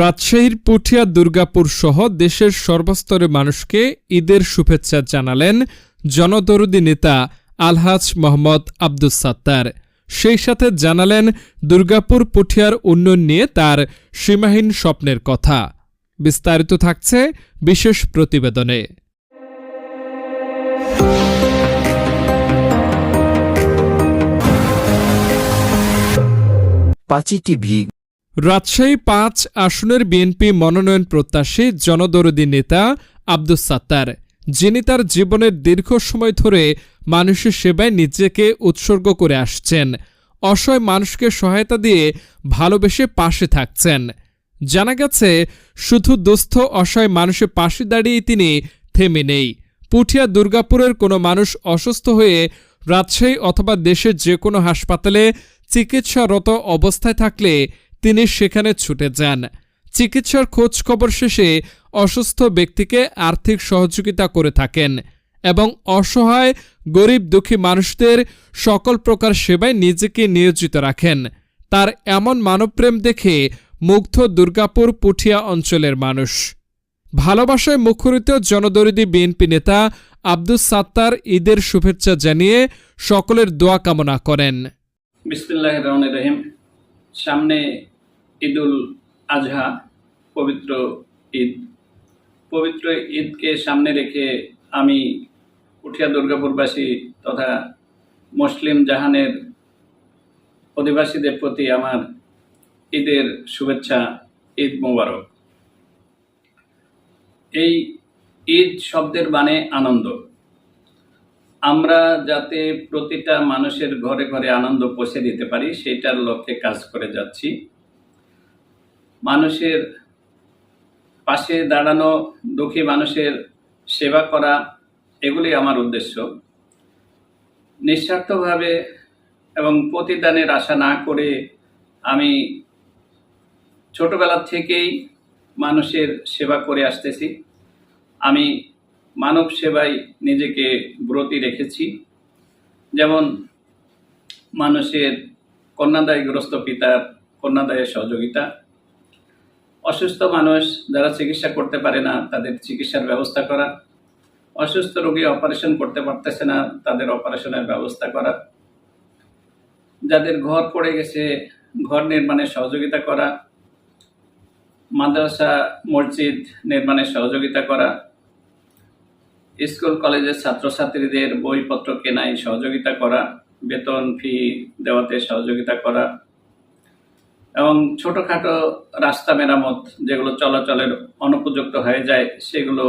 রাজশাহীর পুঠিয়া দুর্গাপুর সহ দেশের সর্বস্তরের মানুষকে ঈদের শুভেচ্ছা জানালেন জনদরদী নেতা আলহাজ মোহাম্মদ আব্দুস সাত্তার। সেই সাথে জানালেন দুর্গাপুর পুঠিয়ার উন্নয়ন নিয়ে তার সীমাহীন স্বপ্নের কথা। বিস্তারিত থাকছে বিশেষ প্রতিবেদনে। রাজশাহী ৫ আসনের বিএনপি মনোনয়ন প্রত্যাশী জনদরদী নেতা আব্দুস সাত্তার, যিনি তার জীবনের দীর্ঘ সময় ধরে মানুষের সেবায় নিজেকে উৎসর্গ করে আসছেন, অসহায় মানুষকে সহায়তা দিয়ে ভালোবেসে পাশে থাকছেন। জানা গেছে, শুধু দুস্থ অসহায় মানুষের পাশে দাঁড়িয়ে তিনি থেমে নেই। পুঠিয়া দুর্গাপুরের কোনো মানুষ অসুস্থ হয়ে রাজশাহী অথবা দেশের যে কোনো হাসপাতালে চিকিৎসারত অবস্থায় থাকলে তিনি সেখানে ছুটে যান। চিকিৎসার খোঁজ খবর শেষে অসুস্থ ব্যক্তিকে আর্থিক সহযোগিতা করে থাকেন এবং অসহায় গরিব দুঃখী মানুষদের সকল প্রকার সেবায় নিজেকে নিয়োজিত রাখেন। তার এমন মানবপ্রেম দেখে মুগ্ধ দুর্গাপুর পুঠিয়া অঞ্চলের মানুষ। ভালোবাসায় মুখরিত জনদরদী বিএনপি নেতা আব্দুস সাত্তার ঈদের শুভেচ্ছা জানিয়ে সকলের দোয়া কামনা করেন। বিসমিল্লাহির রহমানির রহিম। সামনে ঈদুল আজহা, পবিত্র ঈদ। পবিত্র ঈদকে সামনে রেখে আমি পুঠিয়া দুর্গাপুরবাসী তথা মুসলিম জাহানের অধিবাসীদের প্রতি আমার ঈদের শুভেচ্ছা, ঈদ মোবারক। এই ঈদ শব্দের মানে আনন্দ। আমরা যাতে প্রতিটা মানুষের ঘরে ঘরে আনন্দ পৌঁছে দিতে পারি, সেটার লক্ষ্যে কাজ করে যাচ্ছি। মানুষের পাশে দাঁড়ানো, দুঃখী মানুষের সেবা করা, এগুলি আমার উদ্দেশ্য। নিঃস্বার্থভাবে এবং প্রতিদানের আশা না করে আমি ছোটবেলা থেকেই মানুষের সেবা করে আসতেছি। আমি মানব সেবায় নিজেকে ব্রতী রেখেছি। যেমন মানুষের কন্যাদায়গ্রস্ত পিতার কন্যাদায়ের সহযোগিতা, অসুস্থ মানুষ যারা চিকিৎসা করতে পারে না তাদের চিকিৎসার ব্যবস্থা করা, অসুস্থ রোগী অপারেশন করতে পারতেছে না তাদের অপারেশনের ব্যবস্থা করা, যাদের ঘর পড়ে গেছে ঘর নির্মাণের সহযোগিতা করা, মাদ্রাসা মসজিদ নির্মাণের সহযোগিতা করা, স্কুল কলেজের ছাত্রছাত্রীদের বইপত্র কেনায় সহযোগিতা করা, বেতন ফি দেওয়াতে সহযোগিতা করা এবং ছোটখাটো রাস্তা মেরামত, যেগুলো চলাচলের অনুপযুক্ত হয়ে যায় সেগুলো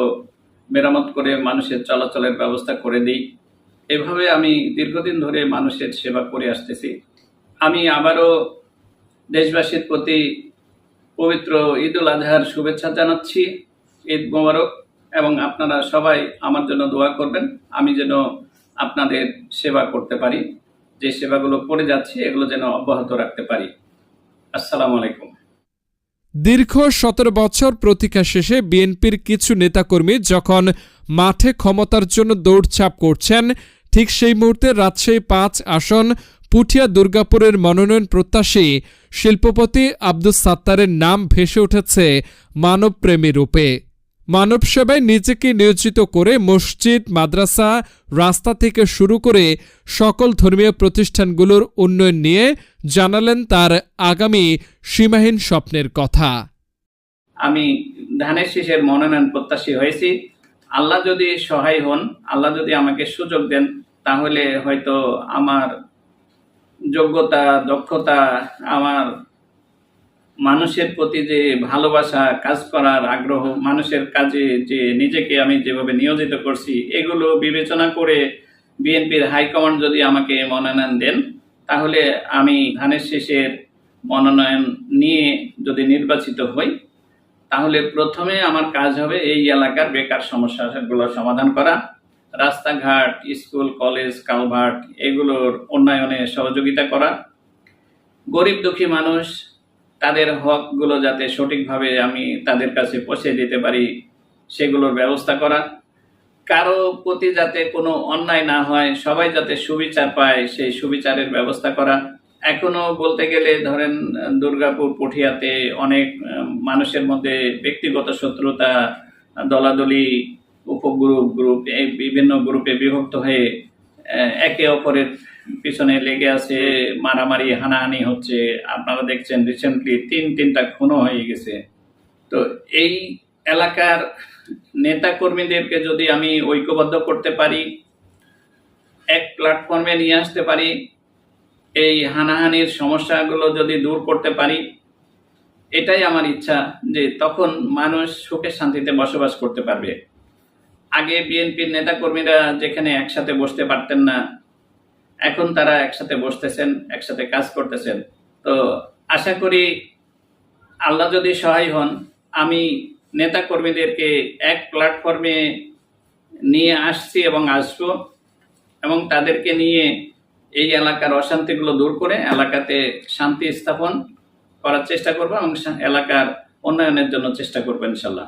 মেরামত করে মানুষের চলাচলের ব্যবস্থা করে দিই। এভাবে আমি দীর্ঘদিন ধরে মানুষের সেবা করে আসতেছি। আমি আবারও দেশবাসীর প্রতি পবিত্র ঈদুল আজহার শুভেচ্ছা জানাচ্ছি, ঈদ মোবারক। এবং আপনারা সবাই আমার জন্য দোয়া করবেন, আমি যেন আপনাদের সেবা করতে পারি, যে সেবাগুলো করে যাচ্ছি এগুলো যেন অব্যাহত রাখতে পারি। আসসালামু আলাইকুম। দীর্ঘ ১৭ বছর প্রতীক্ষা শেষে বিএনপির কিছু নেতাকর্মী যখন মাঠে ক্ষমতার জন্য দৌড়ঝাঁপ করছেন, ঠিক সেই মুহূর্তে রাজশাহী ৫ আসন পুঠিয়া দুর্গাপুরের মনোনয়ন প্রত্যাশী শিল্পপতি আব্দুস সাত্তারের নাম ভেসে উঠেছে মানবপ্রেমী রূপে। মানব সেবায় নিজেকে নিয়োজিত করে মসজিদ, মাদ্রাসা, রাস্তা থেকে শুরু করে সকল ধর্মীয় প্রতিষ্ঠানগুলোর উন্নয়ন নিয়ে জানালেন তার আগামী সীমাহীন স্বপ্নের কথা। আমি ধানের শীষের মনোনয়ন প্রত্যাশী হয়েছি। আল্লাহ যদি সহায় হন, আল্লাহ যদি আমাকে সুযোগ দেন, তাহলে হয়তো আমার যোগ্যতা, দক্ষতা, আমার মানুষের প্রতি যে ভালোবাসা, কাজ করার আগ্রহ, মানুষের কাজে যে নিজেকে আমি যেভাবে নিয়োজিত করছি, এগুলো বিবেচনা করে বিএনপির হাইকমান্ড যদি আমাকে মনোনয়ন দেন, তাহলে আমি ধানের শীষের মনোনয়ন নিয়ে যদি নির্বাচিত হই, তাহলে প্রথমে আমার কাজ হবে এই এলাকার বেকার সমস্যাগুলো সমাধান করা, রাস্তাঘাট, স্কুল, কলেজ, কালভার্ট এগুলোর উন্নয়নে সহযোগিতা করা, গরিব দুঃখী মানুষ তাদের হকগুলো যাতে সঠিকভাবে আমি তাদের কাছে পৌঁছে দিতে পারি সেগুলোর ব্যবস্থা করা, কারো প্রতি যাতে কোনো অন্যায় না হয়, সবাই যাতে সুবিচার পায় সেই সুবিচারের ব্যবস্থা করা এখনো বলতে গেলে ধরেন দুর্গাপুর পুঠিয়াতে অনেক মানুষের মধ্যে ব্যক্তিগত শত্রুতা, দলাদলি, গ্রুপ এই বিভিন্ন গ্রুপে বিভক্ত হয়ে একে অপরের পিছনে লেগে আছে, মারামারি হানাহানি হচ্ছে। আপনারা দেখছেন রিসেন্টলি তিনটা খুনও হয়ে গেছে। তো এই এলাকার নেতা কর্মীদেরকে যদি আমি ঐক্যবদ্ধ করতে পারি, এক প্ল্যাটফর্মে নিয়ে আসতে পারি, এই হানাহানির সমস্যাগুলো যদি দূর করতে পারি, এটাই আমার ইচ্ছা, যে তখন মানুষ সুখে শান্তিতে বসবাস করতে পারবে। আগে বিএনপির নেতা কর্মীরা যেখানে একসাথে বসতে পারতেন না, এখন তারা একসাথে বসতেছেন, একসাথে কাজ করতেছেন। তো আশা করি আল্লাহ যদি সহায় হন, আমি নেতা কর্মীদেরকে এক প্ল্যাটফর্মে নিয়ে আসছি এবং আসবো, এবং তাদেরকে নিয়ে এই এলাকার অশান্তিগুলো দূর করে এলাকাতে শান্তি স্থাপন করার চেষ্টা করবো এবং এলাকার উন্নয়নের জন্য চেষ্টা করবো ইনশাল্লাহ।